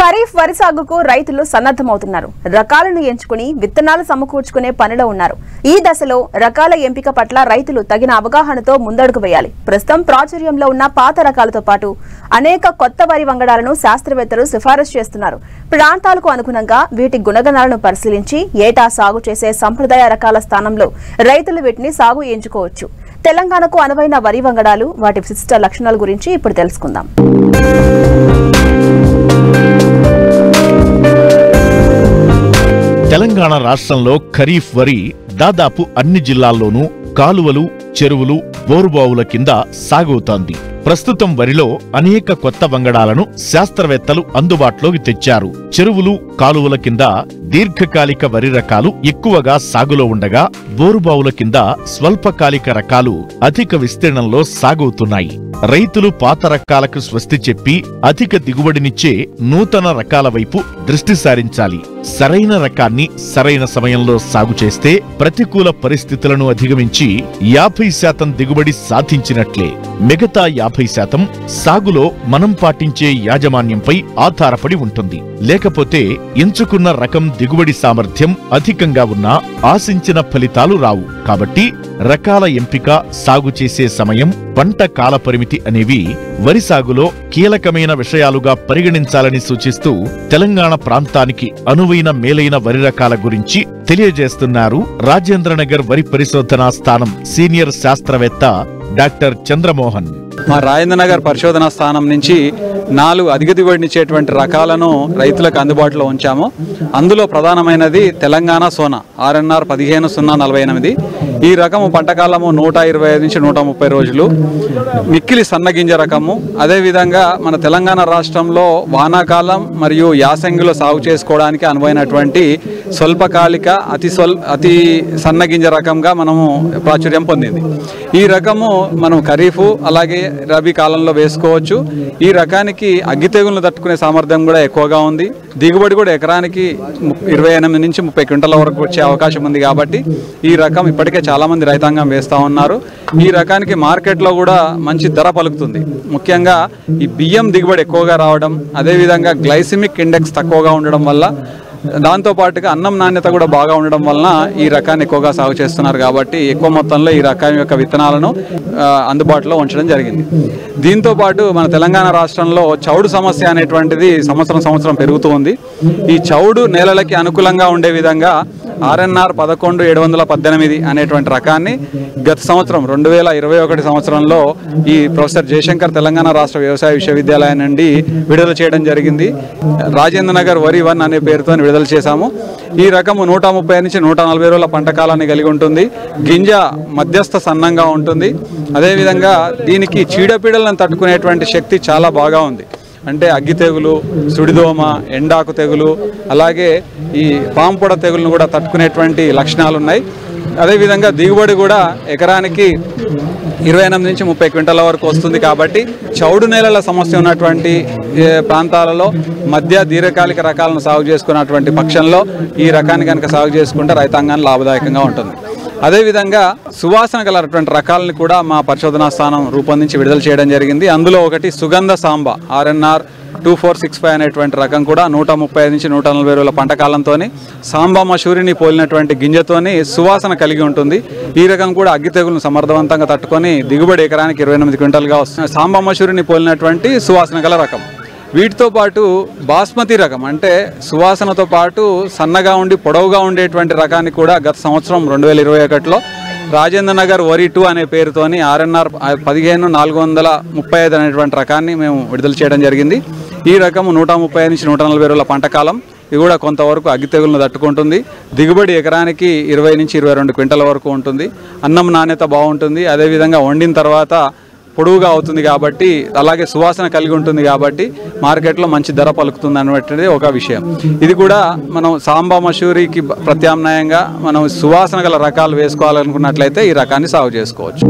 ఖరీఫ్ వరి సాగుకు రైతులు సన్నద్ధమవుతున్నారు. రకాలను ఎంచుకుని విత్తనాలు సమకూర్చుకునే పనిలో ఉన్నారు. ఈ దశలో రకాల ఎంపిక పట్ల రైతులు తగిన అవగాహనతో ముందడుగు వేయాలి. ప్రస్తుతం ప్రాచుర్యంలో ఉన్న పాత రకాలతో పాటు అనేక కొత్త వరి వంగడాలను శాస్త్రవేత్తలు సిఫారసు చేస్తున్నారు. ప్రాంతాలకు అనుగుణంగా వీటి గుణగణాలను పరిశీలించి ఏటా సాగు చేసే సంప్రదాయ రకాల స్థానంలో రైతులు వీటిని సాగు ఎంచుకోవచ్చు. తెలంగాణకు అనువైన వరి వంగడాలు, వాటి విశిష్ట లక్షణాల గురించి ఇప్పుడు తెలుసుకుందాం. తెలంగాణ రాష్ట్రంలో ఖరీఫ్ వరి దాదాపు అన్ని జిల్లాల్లోనూ కాలువలు, చెరువులు, బోరుబావుల కింద సాగవుతోంది. ప్రస్తుతం వరిలో అనేక కొత్త వంగడాలను శాస్త్రవేత్తలు అందుబాటులోకి తెచ్చారు. చెరువులు, కాలువల కింద దీర్ఘకాలిక వరి రకాలు ఎక్కువగా సాగులో ఉండగా, బోరుబావుల కింద స్వల్పకాలిక రకాలు అధిక విస్తీర్ణంలో సాగవుతున్నాయి. రైతులు పాత రకాలకు స్వస్తి చెప్పి అధిక దిగుబడినిచ్చే నూతన రకాల వైపు దృష్టి సారించాలి. సరైన రకాన్ని సరైన సమయంలో సాగు చేస్తే ప్రతికూల పరిస్థితులను అధిగమించి 50% దిగుబడి సాధించినట్లే. మిగతా 50% సాగులో మనం పాటించే యాజమాన్యంపై ఆధారపడి ఉంటుంది. లేకపోతే ఎంచుకున్న రకం దిగుబడి సామర్థ్యం అధికంగా ఉన్నా ఆశించిన ఫలితాలు రావు. కాబట్టి రకాల ఎంపిక, సాగు చేసే సమయం, పంట కాల పరిమితి అనేవి వరి సాగులో కీలకమైన విషయాలుగా పరిగణించాలని సూచిస్తూ తెలంగాణ ప్రాంతానికి అనువైన మేలైన వరి రకాల గురించి తెలియజేస్తున్నారు రాజేంద్రనగర్ వరి పరిశోధనా స్థానం సీనియర్ శాస్త్రవేత్త డాక్టర్ చంద్రమోహన్. మా రాజేంద్రనగర్ పరిశోధనా స్థానం నుంచి 4 అధిక దిగుబడినిచ్చేటువంటి రకాలను రైతులకు అందుబాటులో ఉంచాము. అందులో ప్రధానమైనది తెలంగాణ సోనా RNR 15048. ఈ రకము పంటకాలము 125 నుంచి 130 రోజులు. మిక్కిలి సన్నగింజ రకము. అదేవిధంగా మన తెలంగాణ రాష్ట్రంలో వానాకాలం మరియు యాసంగిలో సాగు చేసుకోవడానికి అనువైనటువంటి స్వల్పకాలిక అతి సన్నగింజ రకంగా మనము ప్రాచుర్యం పొందింది. ఈ రకము మనం ఖరీఫ్ అలాగే రబీ కాలంలో వేసుకోవచ్చు. ఈ రకానికి అగ్గి తెగులను తట్టుకునే సామర్థ్యం కూడా ఎక్కువగా ఉంది. దిగుబడి కూడా ఎకరానికి 28 నుంచి 30 క్వింటాల వరకు వచ్చే అవకాశం ఉంది. కాబట్టి ఈ రకం ఇప్పటికే చాలా మంది రైతాంగం వేస్తూ ఉన్నారు. ఈ రకానికి మార్కెట్లో కూడా మంచి ధర పలుకుతుంది. ముఖ్యంగా ఈ బియ్యం దిగుబడి ఎక్కువగా రావడం, అదేవిధంగా గ్లైసిమిక్ ఇండెక్స్ తక్కువగా ఉండడం వల్ల, దాంతోపాటుగా అన్నం నాణ్యత కూడా బాగా ఉండడం వలన ఈ రకాన్ని ఎక్కువగా సాగు చేస్తున్నారు. కాబట్టి ఎక్కువ మొత్తంలో ఈ రకం యొక్క విత్తనాలను అందుబాటులో ఉంచడం జరిగింది. దీంతోపాటు మన తెలంగాణ రాష్ట్రంలో చౌడు సమస్య అనేటువంటిది సంవత్సరం పెరుగుతూ ఉంది. ఈ చౌడు నేలలకి అనుకూలంగా ఉండే విధంగా RNR 11718 అనేటువంటి రకాన్ని గత సంవత్సరం 2021 సంవత్సరంలో ఈ ప్రొఫెసర్ జయశంకర్ తెలంగాణ రాష్ట్ర వ్యవసాయ విశ్వవిద్యాలయం నుండి విడుదల చేయడం జరిగింది. రాజేంద్రనగర్ వరి 1 అనే పేరుతో విడుదల చేశాము. ఈ రకము 130 నుంచి 140 రోజుల పంట కాలాన్ని కలిగి ఉంటుంది. గింజ మధ్యస్థ సన్నంగా ఉంటుంది. అదేవిధంగా దీనికి చీడపీడలను తట్టుకునేటువంటి శక్తి చాలా బాగా ఉంది. అంటే అగ్గి తెగులు, సుడిదోమ, ఎండాకు తెగులు, అలాగే ఈ పాంపొడ తెగులను కూడా తట్టుకునేటువంటి లక్షణాలు ఉన్నాయి. అదేవిధంగా దిగుబడి కూడా ఎకరానికి 28 నుంచి 30 క్వింటాల వరకు వస్తుంది. కాబట్టి చౌడు నేలల సమస్య ఉన్నటువంటి ప్రాంతాలలో మధ్య దీర్ఘకాలిక రకాలను సాగు చేసుకున్నటువంటి పక్షంలో ఈ రకాన్ని కనుక సాగు చేసుకుంటే రైతాంగానికి లాభదాయకంగా ఉంటుంది. అదేవిధంగా సువాసన గలటువంటి రకాలను కూడా మా పరిశోధనా స్థానం రూపొందించి విడుదల చేయడం జరిగింది. అందులో ఒకటి సుగంధ సాంబ RNR 2465 అనేటువంటి రకం కూడా 135 నుంచి 140 రోజుల పంటకాలంతో సాంబా మసూరిని పోలినటువంటి గింజతోని సువాసన కలిగి ఉంటుంది. ఈ రకం కూడా అగ్గి తెగులను సమర్థవంతంగా తట్టుకొని దిగుబడి ఎకరానికి 28 క్వింటాలుగా వస్తుంది. సాంబా మసూరిని పోలినటువంటి సువాసన గల రకం. వీటితో పాటు బాస్మతి రకం, అంటే సువాసనతో పాటు సన్నగా ఉండి పొడవుగా ఉండేటువంటి రకాన్ని కూడా గత సంవత్సరం 2021లో రాజేంద్రనగర్ వరి 2 అనే పేరుతోని RNR 15435 అనేటువంటి రకాన్ని మేము విడుదల చేయడం జరిగింది. ఈ రకము 130 నుంచి 140 రోజుల పంటకాలం. ఇది కూడా కొంతవరకు అగ్గి తెగులను తట్టుకుంటుంది. దిగుబడి ఎకరానికి 20 నుంచి 22 క్వింటాల వరకు ఉంటుంది. అన్నం నాణ్యత బాగుంటుంది. అదేవిధంగా వండిన తర్వాత పొడువుగా అవుతుంది కాబట్టి, అలాగే సువాసన కలిగి ఉంటుంది కాబట్టి మార్కెట్లో మంచి ధర పలుకుతుంది అనేటువంటిది ఒక విషయం. ఇది కూడా మనం సాంబా మసూరికి ప్రత్యామ్నాయంగా మనం సువాసన గల రకాలు వేసుకోవాలనుకున్నట్లయితే ఈ రకాన్ని సాగు చేసుకోవచ్చు.